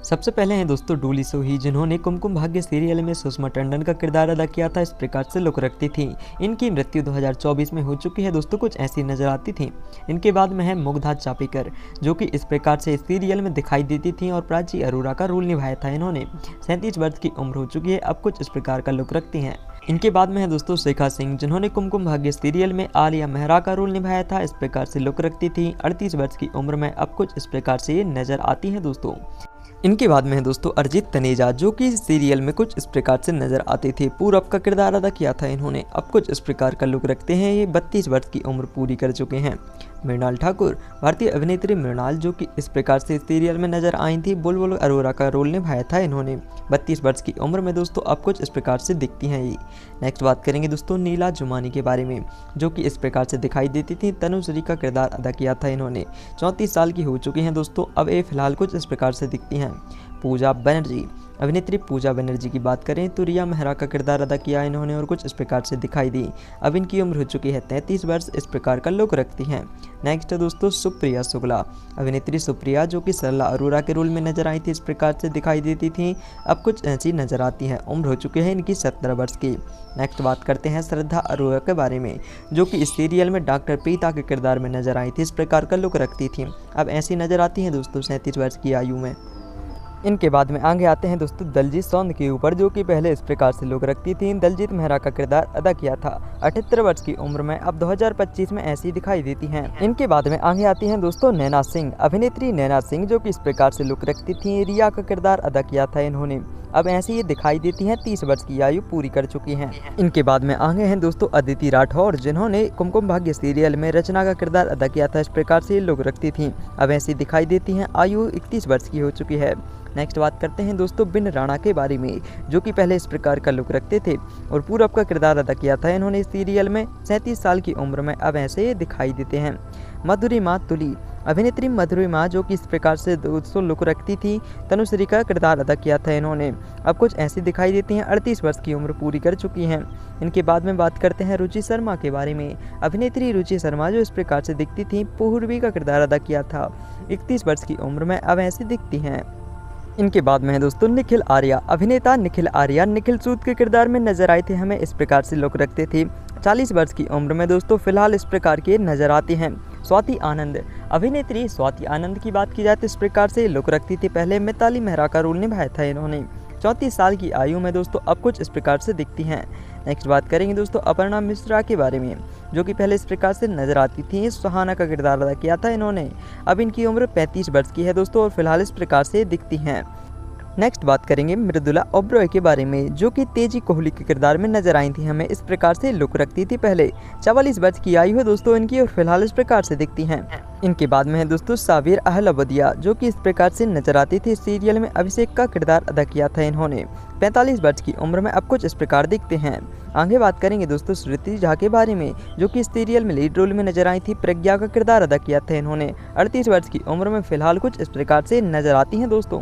सबसे पहले हैं दोस्तों डोली सोही, जिन्होंने कुमकुम भाग्य सीरियल में सुषमा टंडन का किरदार अदा किया था। इस प्रकार से लुक रखती थी। इनकी मृत्यु 2024 में हो चुकी है दोस्तों, कुछ ऐसी नजर आती थी। इनके बाद में है मुग्धा चापेकर, जो कि इस प्रकार से इस सीरियल में दिखाई देती थी और प्राची अरोरा का रोल निभाया था। इन्होंने 37 वर्ष की उम्र हो चुकी है, अब कुछ इस प्रकार का लुक रखती हैं। इनके बाद में है दोस्तों शिखा सिंह, जिन्होंने कुमकुम भाग्य सीरियल में आलिया मेहरा का रोल निभाया था। इस प्रकार से लुक रखती थी। 38 वर्ष की उम्र में अब कुछ इस प्रकार से ये नजर आती हैं दोस्तों। इनके बाद में है दोस्तों अरिजीत तनेजा, जो कि सीरियल में कुछ इस प्रकार से नजर आते थे। पूरब का किरदार अदा किया था इन्होंने, अब कुछ इस प्रकार का लुक रखते हैं। ये 32 वर्ष की उम्र पूरी कर चुके हैं। मृणाल ठाकुर, भारतीय अभिनेत्री मृणाल, जो कि इस प्रकार से सीरियल में नजर आई थी। बुलबुल अरोरा का रोल निभाया था इन्होंने। 32 वर्ष की उम्र में दोस्तों अब कुछ इस प्रकार से दिखती हैं ये। नेक्स्ट बात करेंगे दोस्तों नीला जुमानी के बारे में, जो कि इस प्रकार से दिखाई देती थी। तनुश्री का किरदार अदा किया था इन्होंने। 34 साल की हो चुकी हैं दोस्तों, अब ये फिलहाल कुछ इस प्रकार से दिखती हैं। पूजा बनर्जी, अभिनेत्री पूजा बनर्जी की बात करें तो रिया मेहरा का किरदार अदा किया इन्होंने और कुछ इस प्रकार से दिखाई दी। अब इनकी उम्र हो चुकी है 33 वर्ष, इस प्रकार का लुक रखती हैं। नेक्स्ट है दोस्तों सुप्रिया शुक्ला, अभिनेत्री सुप्रिया, जो कि सरला अरोरा के रोल में नजर आई थी। इस प्रकार से दिखाई देती थी, अब कुछ ऐसी नजर आती हैं। उम्र हो चुकी है इनकी 17 वर्ष की। नेक्स्ट बात करते हैं श्रद्धा अरोरा के बारे में, जो कि इस सीरियल में डॉक्टर प्रीता के किरदार में नजर आई थी। इस प्रकार का लुक रखती थी, अब ऐसी नजर आती हैं दोस्तों 37 वर्ष की आयु में। इनके बाद में आगे आते हैं दोस्तों दलजीत सौंद के ऊपर, जो कि पहले इस प्रकार से लुक रखती थी। दलजीत मेहरा का किरदार अदा किया था। 78 वर्ष की उम्र में अब 2025 में ऐसी दिखाई देती हैं। इनके बाद में आगे आती हैं दोस्तों नैना सिंह, अभिनेत्री नैना सिंह, जो कि इस प्रकार से लुक रखती थी। रिया का किरदार अदा किया था इन्होंने, अब ऐसे ये दिखाई देती हैं। 30 वर्ष की आयु पूरी कर चुकी हैं। इनके बाद में आगे हैं दोस्तों अदिति राठौर, जिन्होंने कुमकुम भाग्य सीरियल में रचना का किरदार अदा किया था। इस प्रकार से लुक रखती थी, अब ऐसी दिखाई देती हैं। आयु 31 वर्ष की हो चुकी है। नेक्स्ट बात करते हैं दोस्तों बिन राणा के बारे में, जो कि पहले इस प्रकार का लुक रखते थे और पूरब का किरदार अदा किया था इन्होंने इस सीरियल में। 37 साल की उम्र में अब ऐसे ये दिखाई देते हैं। मधुरिमा तुली, अभिनेत्री मधुरिमा, जो कि इस प्रकार से दोस्तों लुक रखती थी। तनुश्री का किरदार अदा किया था इन्होंने, अब कुछ ऐसी दिखाई देती हैं। 38 वर्ष की उम्र पूरी कर चुकी हैं। इनके बाद में बात करते हैं रुचि शर्मा के बारे में, अभिनेत्री रुचि शर्मा, जो इस प्रकार से दिखती थी। पूर्वी का किरदार अदा किया था। 31 वर्ष की उम्र में अब ऐसी दिखती हैं। इनके बाद में है दोस्तों निखिल आर्या, अभिनेता निखिल आर्या निखिल सूद के किरदार में नजर आए थे। हमें इस प्रकार से लुक रखते थे। 40 वर्ष की उम्र में दोस्तों फिलहाल इस प्रकार के नजर आते हैं। स्वाति आनंद, अभिनेत्री स्वाति आनंद की बात की जाए तो इस प्रकार से लुक रखती थी। पहले मिताली मेहरा का रोल निभाया था इन्होंने। 34 साल की आयु में दोस्तों अब कुछ इस प्रकार से दिखती हैं। नेक्स्ट बात करेंगे दोस्तों अपर्णा मिश्रा के बारे में, जो कि पहले इस प्रकार से नजर आती थी। सुहाना का किरदार अदा किया था इन्होंने। अब इनकी उम्र 35 वर्ष की है दोस्तों और फिलहाल इस प्रकार से दिखती हैं। नेक्स्ट बात करेंगे मृदुला ओबरॉय के बारे में, जो कि तेजी कोहली के किरदार में नजर आई थी। हमें इस प्रकार से लुक रखती थी। पहले 44 वर्ष की आयु है दोस्तों इनकी और फिलहाल इस प्रकार से दिखती हैं। इनके बाद में है दोस्तों साबिर अहलबदिया, जो कि इस प्रकार से नजर आती थी। सीरियल में अभिषेक का किरदार अदा किया था इन्होंने। 45 वर्ष की उम्र में अब कुछ इस प्रकार दिखते हैं। आगे बात करेंगे दोस्तों श्रुति झा के बारे में, जो कि इस सीरियल में लीड रोल में नजर आई थी। प्रज्ञा का किरदार अदा किया था इन्होंने। 38 वर्ष की उम्र में फिलहाल कुछ इस प्रकार से नजर आती हैं दोस्तों।